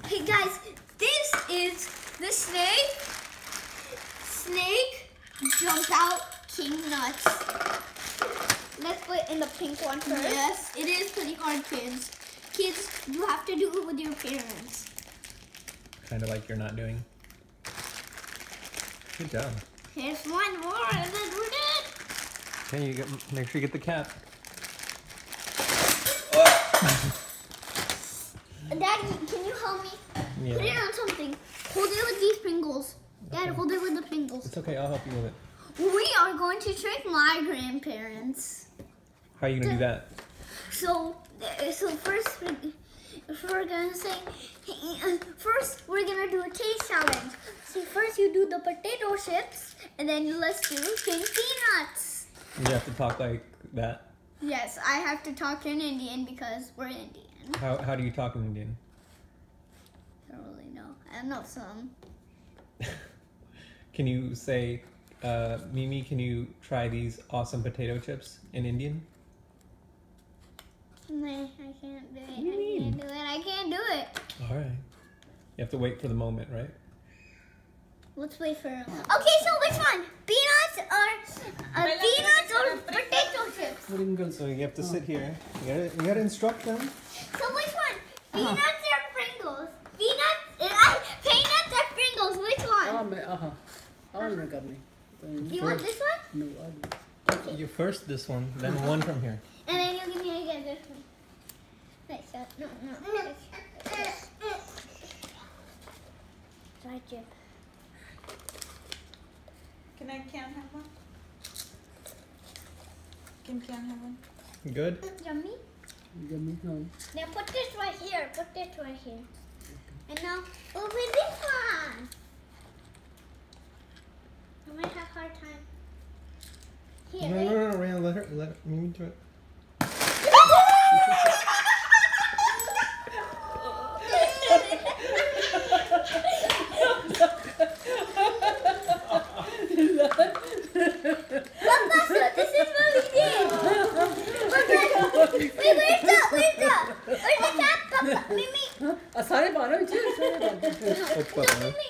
Hey guys, this is the snake. Snake jump out king nuts. Let's put in the pink one first. Yes, it is pretty hard, kids. Kids, you have to do it with your parents. Kind of like you're not doing. Good job. Here's one more, and then we're done. Okay, make sure you get the cap. Daddy, can you help me? Yeah. Put it on something. Hold it with these Pringles. Dad, Okay. hold it with the Pringles. It's okay, I'll help you with it. We are going to trick my grandparents. How are you gonna do that? So first we're gonna say, first we're gonna do a taste challenge. See, first you do the potato chips, and then let's do pink peanuts. You have to talk like that. Yes, I have to talk in Indian because we're Indian. How do you talk in Indian? I don't really know. I know some. Can you say, Mimi, can you try these awesome potato chips in Indian? Nah, I can't do it. What do you mean? I can't do it. All right. You have to wait for the moment, right? Let's wait for it. Okay, so which one? Peanuts or potato chips? So you have to sit here. You gotta instruct them. So which one? Peanuts or Pringles? Peanuts or Pringles? Which one? You want this one? No, You first this one, then one from here. And then you can get this one. Wait, so no. Dry chip. Can have one? Can have one? Good? Yummy. Now put this right here. Put this right here. And now over this one. I might have a hard time. Here, No, Ryan, let her Mimi do it. This is what we did. Where's the cap? Mimi. सारे बारह Let's go, man. Mimi.